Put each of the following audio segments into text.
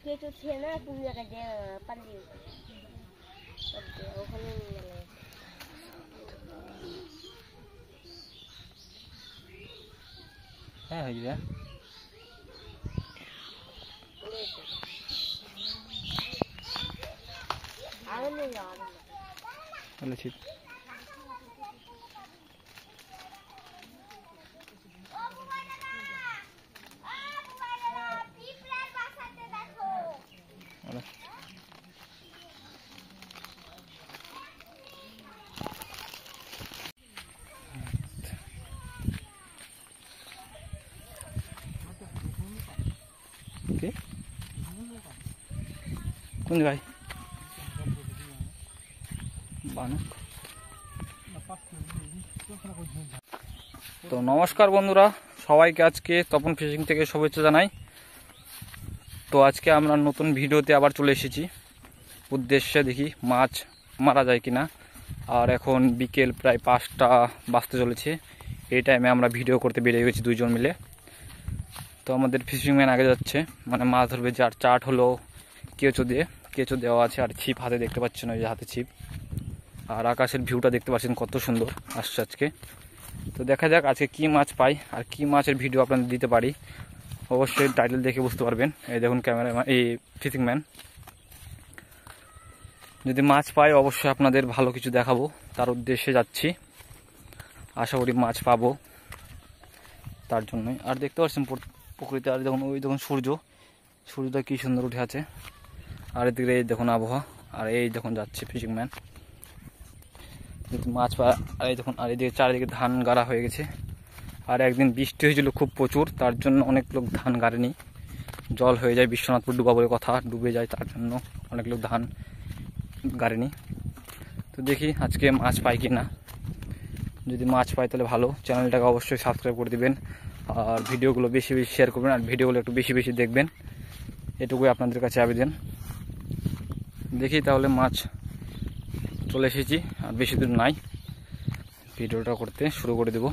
কেঁচো ছিল না, তুমি একটা পাল্লি ওখানে গেলে হ্যাঁ হয়ে যায়। বলেছি কোন জায়গায় তো নমস্কার বন্ধুরা, সবাইকে আজকে তপন ফিশিং থেকে শুভেচ্ছা জানাই। তো আজকে আমরা নতুন ভিডিওতে আবার চলে এসেছি। উদ্দেশ্যে দেখি মাছ মারা যায় কিনা। আর এখন বিকেল প্রায় 5টা বাজতে চলেছে। এই টাইমে আমরা ভিডিও করতে বেরিয়ে গেছি দুইজন মিলে। তো আমাদের ফিশিংম্যান আগে যাচ্ছে, মানে মাছ ধরবে। যার চার্ট হলো কেঁচো দেওয়া আছে, আর ছিপ হাতে দেখতে পাচ্ছেন, ওই যে হাতে ছিপ। আর আকাশের ভিউটা দেখতে পাচ্ছেন কত সুন্দর আসছে আজকে। তো দেখা যাক আজকে কি মাছ পাই আর কি মাছের ভিডিও আপনাদের দিতে পারি। অবশ্যই টাইটেল দেখে বুঝতে পারবেন। এই দেখুন ক্যামেরাম্যান, এই ফিশিংম্যান। যদি মাছ পাই অবশ্যই আপনাদের ভালো কিছু দেখাবো, তার উদ্দেশ্যে যাচ্ছি। আশা করি মাছ পাবো, তার জন্যই। আর দেখতে পাচ্ছেন প্রকৃতি, আর দেখুন ওই দেখুন সূর্যটা কি সুন্দর উঠে আছে। আর এদিকে এই দেখুন আবহাওয়া, আর এই দেখুন যাচ্ছে ফিশিংম্যান মাছ পা। আর এই দেখুন, আর এদিকে চারিদিকে ধান গাড়া হয়ে গেছে। আর একদিন বৃষ্টি হয়েছিল খুব প্রচুর, তার জন্য অনেক লোক ধান গাড়েনি, জল হয়ে যায়। বিশ্বনাথপুর ডুবা বলে কথা, ডুবে যায়, তার জন্য অনেক লোক ধান গাড়েনি। তো দেখি আজকে মাছ পাই কি না। যদি মাছ পাই তাহলে ভালো। চ্যানেলটাকে অবশ্যই সাবস্ক্রাইব করে দিবেন, আর ভিডিওগুলো বেশি বেশি শেয়ার করবেন, আর ভিডিওগুলো একটু বেশি বেশি দেখবেন। এটুকুই আপনাদের কাছে আবেদন। দেখি তাহলে মাছ চলে এসেছি, আর বেশি দূর নাই। ভিডিওটা করতে শুরু করে দেব।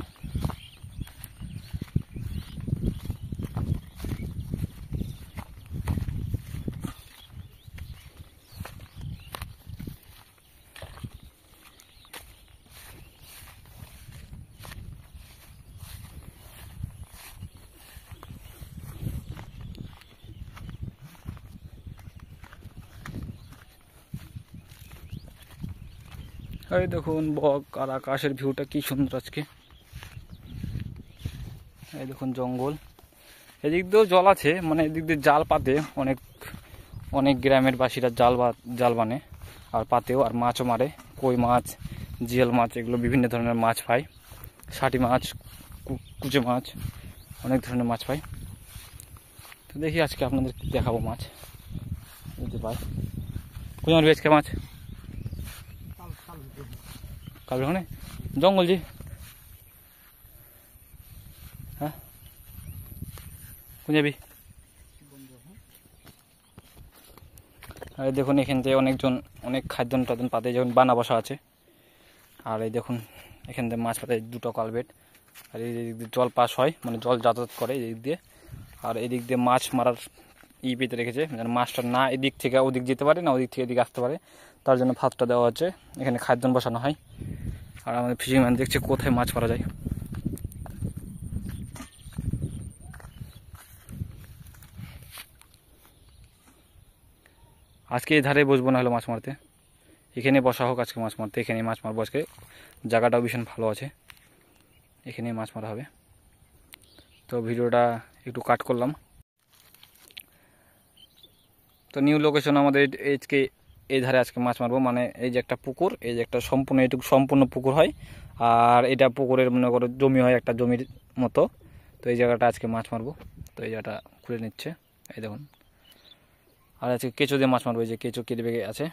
এই দেখুন বক, আর আকাশের ভিউটা কি সুন্দর আজকে। এই দেখুন জঙ্গল, এদিক দিয়েও জল আছে, মানে এদিক দিয়ে জাল পাতে অনেক অনেক গ্রামের বাসীরা জাল বানে, আর পাতেও, আর মাছও মারে। কই মাছ, জিয়াল মাছ, এগুলো বিভিন্ন ধরনের মাছ পায়। ষাটি মাছ, কুচে মাছ, অনেক ধরনের মাছ পায়। তো দেখি আজকে আপনাদের দেখাবো মাছ যদি পাই। কোন মাছ আজকে মাছ? কাল ওখানে জঙ্গল জি। হ্যাঁ, কোন যাবি? আর দেখুন এখান থেকে অনেকজন অনেক খাদ্য টাদ্য পাতে, যখন বানা বসা আছে। আর এই দেখুন এখান থেকে মাছ পাতে দুটো কালভেট। আর এই দিক দিয়ে জল পাস হয়, মানে জল যাতায়াত করে এই দিক দিয়ে। আর এদিক দিয়ে মাছ মারার পেতে রেখেছে, যেন মাছটা না এদিক থেকে ওদিক যেতে পারে, না ওদিক থেকে এদিকে আসতে পারে, তার জন্য ফাঁদটা দেওয়া হচ্ছে। এখানে খাদ্য বসানো হয়। আর আমাদের ফিশিংম্যান দেখছে কোথায় মাছ মারা যায়। আজকে এই ধারে বসবো না হলো মাছ মারতে, এখানে বসা হোক আজকে মাছ মারতে। এখানেই মাছ মারবো আজকে, জায়গাটাও ভীষণ ভালো আছে, এখানেই মাছ মারা হবে। তো ভিডিওটা একটু কাট করলাম। তো নিউ লোকেশন আমাদের আজকে এই ধারে আজকে মাছ মারবো। মানে এই যে একটা পুকুর, এই যে একটা সম্পূর্ণ এটুকু সম্পূর্ণ পুকুর হয়, আর এটা পুকুরের মনে করো জমি হয়, একটা জমির মতো। তো এই জায়গাটা আজকে মাছ মারবো। তো এই জায়গাটা খুলে নিচ্ছে, এই দেখুন। আর আজকে কেঁচো দিয়ে মাছ মারবো, এই যে কেঁচো কেটে বেগে আছে।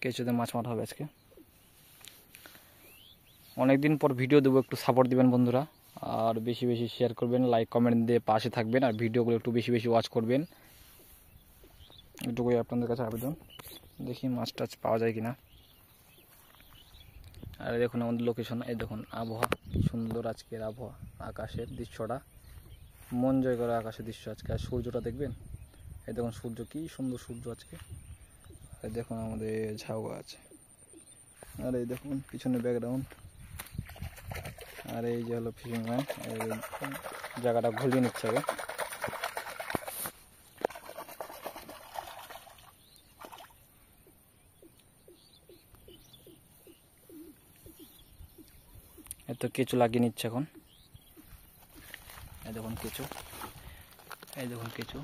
কেঁচো দিয়ে মাছ মারা হবে আজকে। অনেকদিন পর ভিডিও দেবো, একটু সাপোর্ট দিবেন বন্ধুরা, আর বেশি বেশি শেয়ার করবেন, লাইক কমেন্ট দিয়ে পাশে থাকবেন, আর ভিডিওগুলো একটু বেশি বেশি ওয়াচ করবেন। এটুকুই আপনাদের কাছে আবেদন। দেখি মাছ টাছ পাওয়া যায় কিনা। আর দেখুন আমাদের লোকেশন, এই দেখুন আবহাওয়া কি সুন্দর আজকের আবহাওয়া, আকাশের দৃশ্যটা মন জয় করা আকাশের দৃশ্য আজকে। আর সূর্যটা দেখবেন, এই দেখুন সূর্য কি সুন্দর সূর্য আজকে। আর দেখুন আমাদের ঝাউ গাছ, আর এই দেখুন পিছনে ব্যাকগ্রাউন্ড, আর এই যে হলো ফিশিং ম্যান। এই জায়গাটা ঘুরিয়ে নিচ্ছে আগে। এত কেঁচু লাগিয়ে নিচ্ছে এখন। এই দেখুন কেঁচু, এই দেখুন কেঁচু,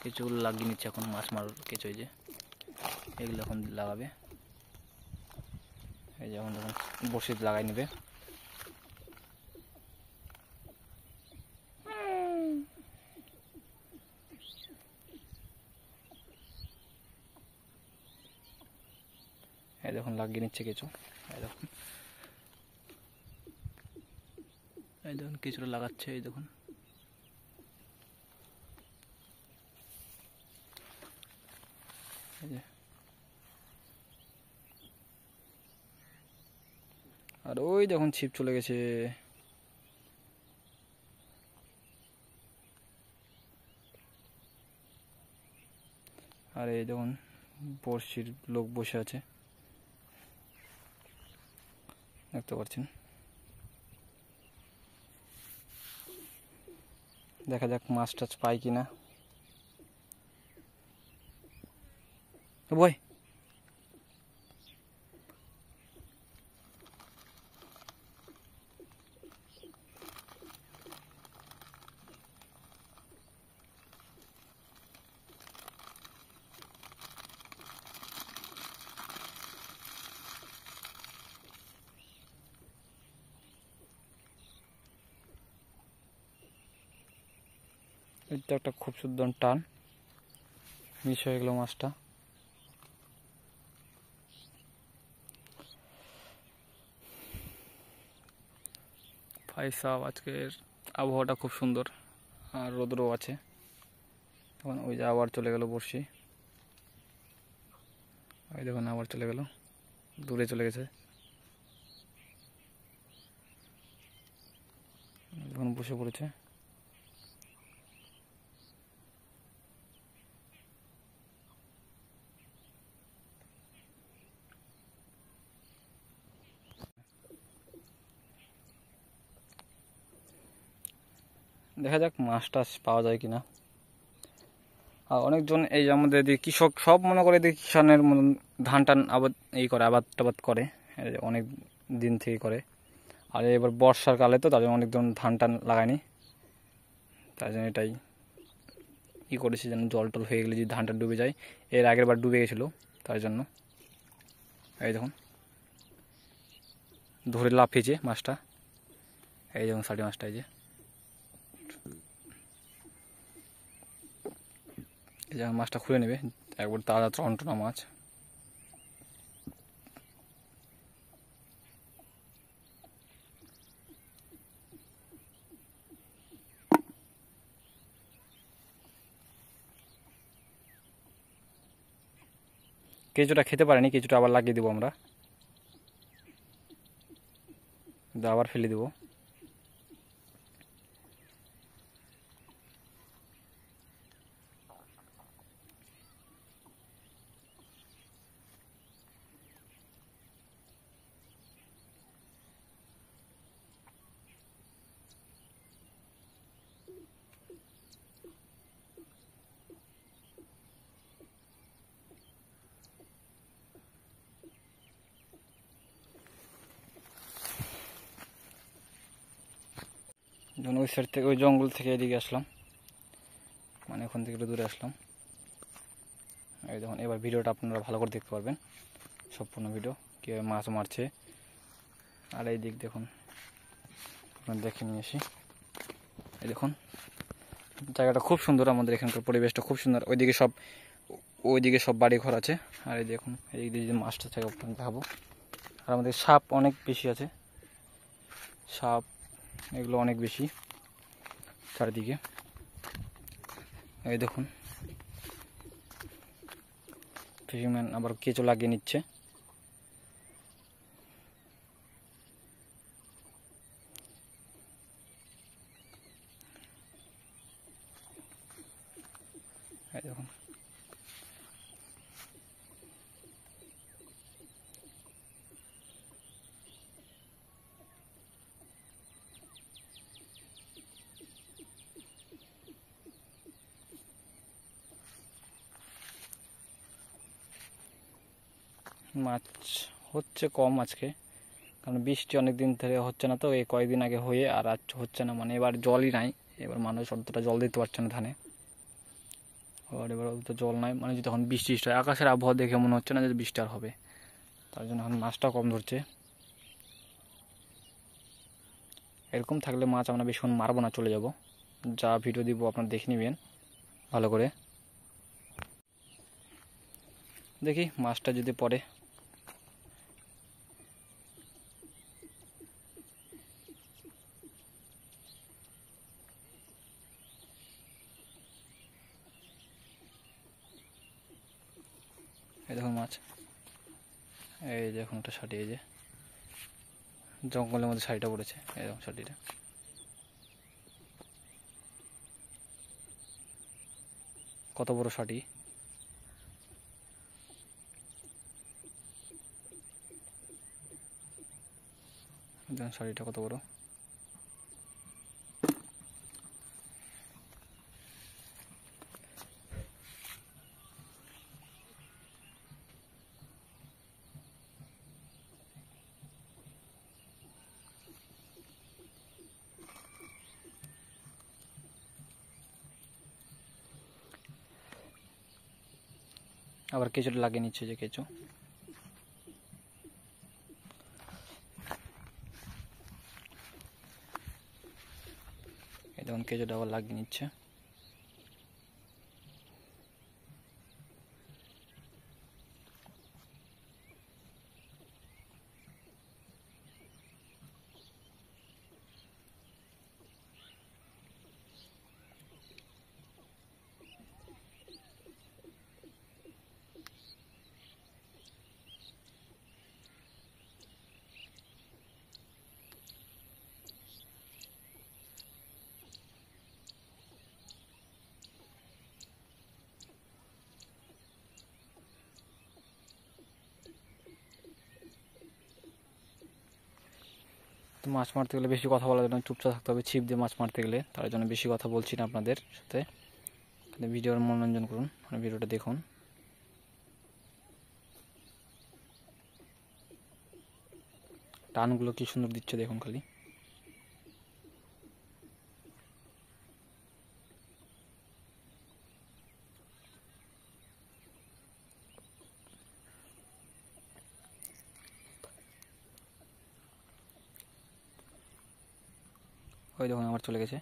কেঁচুগুলো লাগিয়ে নিচ্ছে এখন, মাছ মারার কেঁচু। এই যে এগুলো এখন লাগাবে, এই যেমন দেখুন বসে লাগাই নেবে। এই দেখুন লাগিয়ে নিচ্ছে কেঁচু, এই দেখুন, এই দেখুন কিছুটা লাগাচ্ছে, এই দেখুন। এই যে আর ওই দেখুন ছিপ চলে গেছে। আর এই দেখুন বড়শির লোক বসে আছে, দেখতে পাচ্ছেন। দেখা যাক মাছ টাছ পাই কিনা। বই এটা একটা খুব সুন্দর টান, মিস হয়ে গেল মাছটা। ভাই সাহেব আজকের আবহাওয়াটা খুব সুন্দর, আর রোদ্রও আছে। তখন ওই যে আবার চলে গেল বড়শি, ওই দেখুন আবার চলে গেল, দূরে চলে গেছে। দেখুন বসে পড়েছে। দেখা যাক মাছ টাছ পাওয়া যায় কিনা। আর অনেকজন এই যে আমাদের এদিকে কৃষক সব মনে করে এদিকে কিষানের মতন ধান টান আবাদ এই করে, আবাদ টাবাদ করে, অনেক দিন থেকে করে। আর এবার বর্ষার কালে তো তার জন্য অনেকজন ধান টান লাগায়নি, তাই জন্য এটাই করেছে যেন জল টল হয়ে গেলে যদি ধানটা ডুবে যায়। এর আগের বার ডুবে গেছিলো, তার জন্য। এই দেখুন ধরে লাফিয়েছে মাছটা, এই দেখুন সাড়ে মাছটা, এই যে মাছটা খুলে নেবে একবার, তাজা টনটনা মাছ। কেঁচুটা খেতে পারেনি, কেঁচুটা আবার লাগিয়ে দেবো আমরা, আবার ফেলে দেবো। যখন ওই সাইড থেকে, ওই জঙ্গল থেকে এদিকে আসলাম, মানে ওখান থেকে একটু দূরে আসলাম। এই দেখুন এবার ভিডিওটা আপনারা ভালো করে দেখতে পারবেন, সম্পূর্ণ ভিডিও কীভাবে মাছ মারছে। আর এই দিক দেখুন, আপনার দেখে নিয়ে আসি। এই দেখুন জায়গাটা খুব সুন্দর, আমাদের এখানকার পরিবেশটা খুব সুন্দর। ওইদিকে সব বাড়ি ঘর আছে। আর এই দেখুন এই দিকে যদি মাছটা থাকে আপনাকে দেখাবো। আর আমাদের সাপ অনেক বেশি আছে, সাপ এগুলো অনেক বেশি চারিদিকে। এই দেখুন ফিশিংম্যান আবার কেঁচো লাগিয়ে নিচ্ছে। মাছ হচ্ছে কম আজকে, কারণ বৃষ্টি অনেক দিন ধরে হচ্ছে না, তো এই কয়েকদিন আগে হয়ে আর আজ হচ্ছে না, মানে এবার জলই নাই, এবার মানুষ অতটা জল দিতে পারছে না ধানে, আর এবার অত জল নাই, মানে যদি তখন বৃষ্টি হয়, আকাশের আবহাওয়া দেখে মনে হচ্ছে না যে বৃষ্টি আর হবে, তার জন্য এখন মাছটা কম ধরছে। এরকম থাকলে মাছ আমরা বেশিক্ষণ মারবো না, চলে যাব, যা ভিডিও দিব আপনারা দেখে নেবেন ভালো করে। দেখি মাছটা যদি পড়ে। এই দেখুন মাছ, এই যে এখন একটা শাটি, এই যে জঙ্গলের মধ্যে শাড়িটা পড়েছে, এই দেখুন শাটিটা। কত বড় শাটি, দেখুন শাড়িটা কত বড়। আবার কেঁচোটা লাগিয়ে নিচ্ছে, যে কেঁচো, এই দেখুন কেঁচোটা আবার লাগিয়ে নিচ্ছে। তো মাছ মারতে গেলে বেশি কথা বলার জন্য চুপচাপ থাকতে হবে, ছিপ দিয়ে মাছ মারতে গেলে, তার জন্য বেশি কথা বলছি না আপনাদের সাথে। ভিডিওর মনোরঞ্জন করুন, মানে ভিডিওটা দেখুন। টানগুলো কি সুন্দর দিচ্ছে দেখুন খালি। ওই দেখুন আবার চলে গেছে।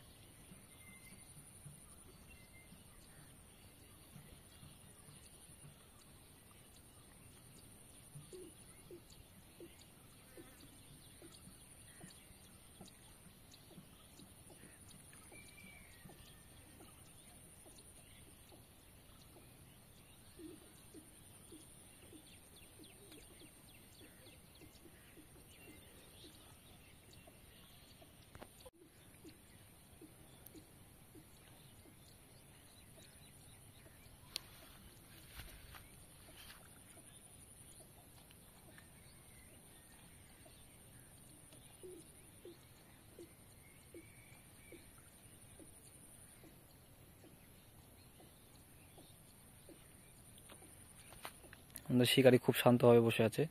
আমাদের শিকারি খুব শান্তভাবে বসে আছে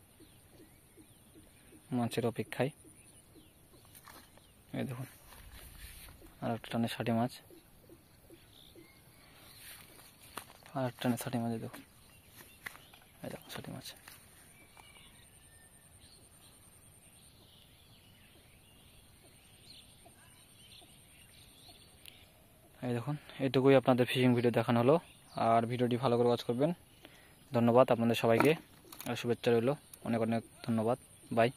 মাছের অপেক্ষায়। এই দেখুন আর একটা টানে 60 মাছ, আর একটা টানে 60 মাছ, দেখুন এই দেখুন 60 মাছ। এই দেখুন, এটুকুই আপনাদের ফিশিং ভিডিও দেখানো হলো, আর ভিডিওটি ভালো করে ওয়াচ করবেন। ধন্যবাদ আপনাদের সবাইকে, আর শুভেচ্ছা রইল, অনেক অনেক ধন্যবাদ, বাই।